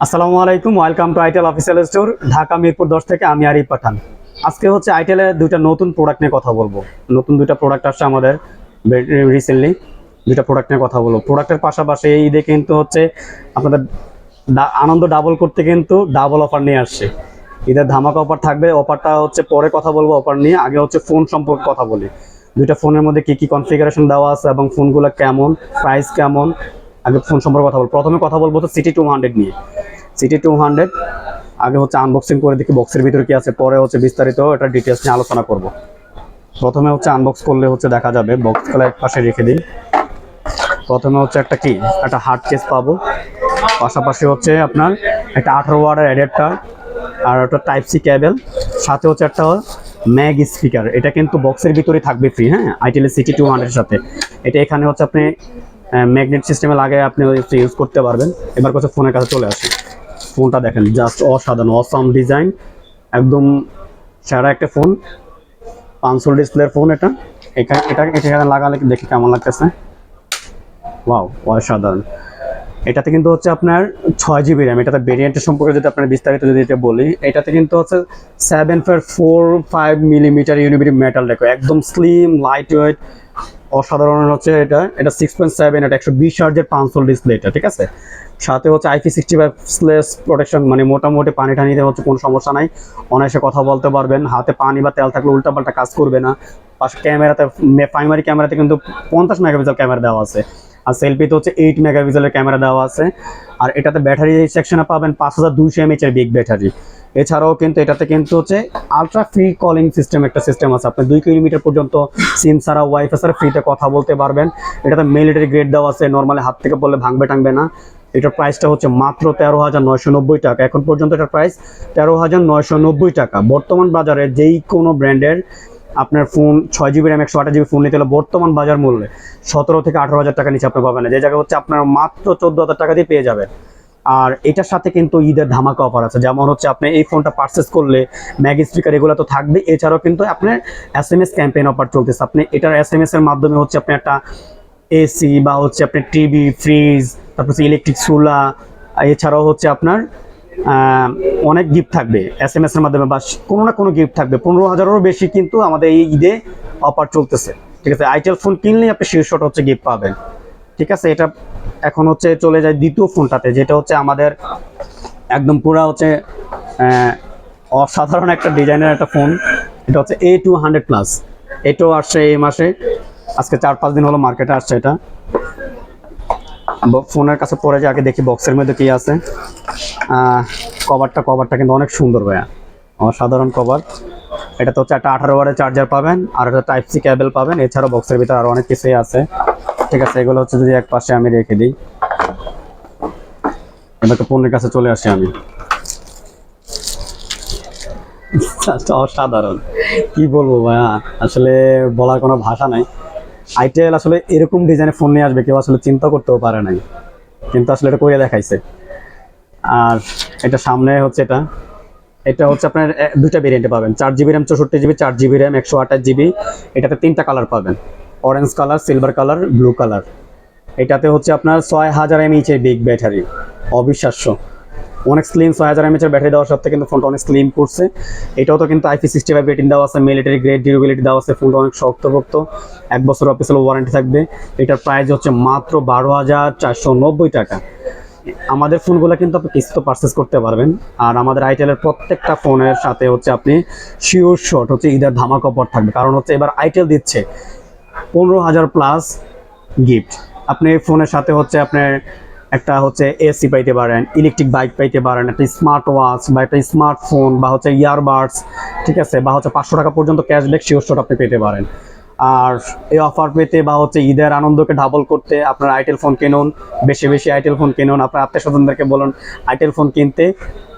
আসসালামু আলাইকুম, welcome to itel official store, Dhaka Mirpur 10 থেকে। আমি আরিফ পাঠান। আজকে হচ্ছে আইটেলের দুইটা নতুন প্রোডাক্ট নিয়ে কথা বলবো। নতুন দুইটা প্রোডাক্ট আসছে আমাদের রিসেন্টলি। দুইটা প্রোডাক্ট নিয়ে কথা বলবো। প্রোডাক্টের পাশাপাশি এই ঈদে কিন্তু হচ্ছে আপনাদের আনন্দ ডাবল করতে কিন্তু ডাবল অফার নিয়ে আসছে। ঈদের ধামাকা অফার থাকবে। অফারটা হচ্ছে পরে কথা বলবো অফার নিয়ে। আগে হচ্ছে ফোন সম্পর্কে কথা বলি। দুইটা ফোনের মধ্যে কি কি কনফিগারেশন দেওয়া আছে এবং ফোনগুলো কেমন, প্রাইস কেমন, আগে ফোন সম্পর্কে কথা বলবো। প্রথমে কথা বলবো তো সিটি 200 নিয়ে। সিটি 200 আগে হচ্ছে আনবক্সিং করে দেখি বক্সের ভিতরে কি আছে, পরে হচ্ছে বিস্তারিত এটা ডিটেলস নিয়ে আলোচনা করব। প্রথমে হচ্ছে আনবক্স করলে হচ্ছে দেখা যাবে, বক্সগুলো এক পাশে রেখে দিই। প্রথমে হচ্ছে একটা হার্ড কেস পাবো, পাশাপাশি হচ্ছে আপনার একটা 18 ওয়াটের অ্যাডাপ্টার আর একটা টাইপ সি কেবল, সাথে হচ্ছে একটা ম্যাগ স্পিকার। এটা কিন্তু বক্সের ভিতরে থাকবে ফ্রি। হ্যাঁ, আইটেল সিটি 200 সাথে এটা এখানে হচ্ছে আপনি ম্যাগনেট সিস্টেমে লাগিয়ে আপনি ইউজ করতে পারবেন। এবার হচ্ছে ফোনের কাছে চলে আসি। ফোনটা দেখেন, জাস্ট অসাধারণ, অসাম ডিজাইন, একদম সেরা একটা ফোন। 500 ডিসপ্লের ফোন এটা। এখানে লাগালে দেখি কেমন লাগতেছে। ওয়াও, অসাধারণ। এটাতে কিন্তু হচ্ছে আপনার 6 GB র্যাম। এটাতে ভেরিয়েন্টের সম্পর্কে যদি আপনার বিস্তারিত যদি এটা বলি, এটাতে কিন্তু হচ্ছে 7.45 মিলিমিটার ইউনিবিটি মেটাল রেখো, একদম স্লিম লাইট ওয়েট, অসাধারণ হচ্ছে এটা 6.7, এটা 120 হার্জের 500 ডিসপ্লে এটা, ঠিক আছে। সাথে হচ্ছে IP65 স্লেস প্রোটেকশন, মানে মোটামুটি পানি টানিতে হচ্ছে কোনো সমস্যা নাই, অনায়াসে কথা বলতে পারবেন। হাতে পানি বা তেল থাকলে উল্টাপাল্টা কাজ করবে না। পাশে ক্যামেরাতে, প্রাইমারি ক্যামেরাতে কিন্তু 50 মেগাপিক্সেল ক্যামেরা দেওয়া আছে, আর সেলফিতে হচ্ছে 8 মেগাপিক্সেলের ক্যামেরা দেওয়া আছে। আর এটাতে ব্যাটারি সেকশনে পাবেন 5200 mAh এর বিগ ব্যাটারি। এছাড়াও কিন্তু এটাতে কিন্তু হচ্ছে আলট্রা ফ্রি কলিং সিস্টেম, একটা সিস্টেম আছে। আপনি 2 কিলোমিটার পর্যন্ত সিম ছাড়া, ওয়াইফাই ছাড়া ফ্রিতে কথা বলতে পারবেন। এটাতে মিলিটারি গ্রেড দেওয়া আছে, নর্মালি হাত থেকে বললে ভাঙবে টাঙবে না। এটার প্রাইসটা হচ্ছে মাত্র 13,990 টাকা। এখন পর্যন্ত এটার প্রাইস 13,990 টাকা। বর্তমান বাজারে যেই কোনো ব্র্যান্ডের আপনার phone 6 GB RAM 128 GB phone নিতে হলে বর্তমান বাজার মূল্যে 17 থেকে 18,000 টাকা নিচে আপনি পাবেন না, যে জায়গায় হচ্ছে আপনার মাত্র 14,000 টাকা দিয়ে পেয়ে যাবেন। আর এটার সাথে কিন্তু ঈদের ধামাকা অফার আছে, যেমন হচ্ছে আপনি এই ফোনটা পারচেস করলে ম্যাগ স্পিকার এগুলো তো থাকবে। এছাড়াও কিন্তু আপনার SMS ক্যাম্পেইন অফার চলতেছে। আপনি এটার SMS এর মাধ্যমে হচ্ছে আপনি একটা এসি বা হচ্ছে আপনার টিভি, ফ্রিজ, তারপর হচ্ছে ইলেকট্রিক চুলা, এছাড়াও হচ্ছে আপনার অনেক গিফট থাকবে SMS এর মাধ্যমে, বা কোনো না কোনো গিফট থাকবে। 15,000-এরও বেশি কিন্তু আমাদের এই ঈদে অফার চলতেছে, ঠিক আছে। আইটেল ফোন কিনলেই আপনি শীর্ষট হচ্ছে গিফট পাবেন, ঠিক আছে। এটা এখন হচ্ছে চলে যায় দ্বিতীয় ফোনটাতে, যেটা হচ্ছে আমাদের একদম পুরা হচ্ছে অসাধারণ একটা ডিজাইনের একটা ফোন। এটা হচ্ছে A200+। এটাও আসছে এই মাসে, আজকে 4-5 দিন হলো মার্কেটে আসছে এটা। ফোনের কাছে পরে যে আগে দেখি বক্সের মধ্যে কি আছে। কভারটা কিন্তু অনেক সুন্দর ভাইয়া, অসাধারণ কভার। এটাতে হচ্ছে একটা 18 ওয়াটের চার্জার পাবেন, আর একটা টাইপ সি কেবল পাবেন। এছাড়াও বক্সের ভিতরে আরো অনেক কিছুই আছে, ঠিক আছে। এগুলো হচ্ছে যদি এক পাশে আমি রেখে দিই, এবার তো ফোনের কাছে চলে আসি আমি। অসাধারণ, কি বলবো ভাইয়া, আসলে বলার কোনো ভাষা নাই। আইটেল আসলে এরকম ডিজাইনের ফোন নিয়ে আসবে কেউ আসলে চিন্তা করতেও পারে নাই, কিন্তু আসলে এটা করে দেখাইছে। আর এটা সামনে হচ্ছে এটা হচ্ছে আপনার দুইটা ভেরিয়েন্টে পাবেন, 4 GB RAM 64 GB, 4 GB RAM 128 GB। এটাতে 3টা কালার পাবেন, orange colour, silver colour, blue colour. এটাতে হচ্ছে আপনার 6000 mAh এর বিগ ব্যাটারি, অবিশ্বাস্য, অনেক স্লিম। 6000 mAh এর ব্যাটারি দেওয়ার সাথে কিন্তু ফোনটা অনেক স্লিম করছে। এটাও তো কিন্তু IP65 রেটিং দেওয়া আছে, মিলিটারি গ্রেড ডিউরেবিলিটি দেওয়া আছে। ফোনটা অনেক শক্তপোক্ত, 1 বছর অফিসিয়াল ওয়ারেন্টি থাকবে। এটার প্রাইস হচ্ছে মাত্র 12,490 টাকা। আমাদের ফোনগুলো কিন্তু আপনি কিস্তিতে পারচেস করতে পারবেন। আর আমাদের আইটেলের প্রত্যেকটা ফোনের সাথে হচ্ছে আপনি শিওর শট হচ্ছে ঈদের ধামাকা অফার থাকবে, কারণ হচ্ছে এবার আইটেল দিচ্ছে 15,000+ গিফট। আপনি ফোনের সাথে হচ্ছে আপনার একটা হচ্ছে এসি পাইতে পারেন, ইলেকট্রিক বাইক পাইতে পারেন, একটা স্মার্ট ওয়াচ বা একটা স্মার্টফোন বা হচ্ছে ইয়ারবাডস, ঠিক আছে, বা হচ্ছে 500 টাকা পর্যন্ত ক্যাশব্যাক শিওর শট আপনি পেতে পারেন। আর এই অফার পেতে বা হচ্ছে ঈদের আনন্দকে ডাবল করতে আপনার আইটেল ফোন কিনুন, বেশি বেশি আইটেল ফোন কিনুন। আপনার আত্মীয় স্বজনদেরকে বলুন আইটেল ফোন কিনতে,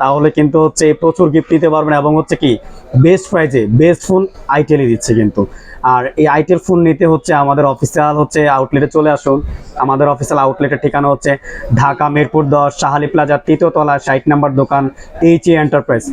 তাহলে কিন্তু হচ্ছে প্রচুর গিফট নিতে পারবেন। এবং হচ্ছে কি বেস্ট প্রাইজে বেস্ট ফোন আইটেলই দিচ্ছে কিন্তু। আর এই আইটেল ফোন নিতে হচ্ছে আমাদের অফিসিয়াল হচ্ছে আউটলেটে চলে আসুন। আমাদের অফিসিয়াল আউটলেটের ঠিকানা হচ্ছে ঢাকা মিরপুর 10, শাহালি প্লাজার 3য় তলা, 60 নম্বর দোকান, HA এন্টারপ্রাইজ।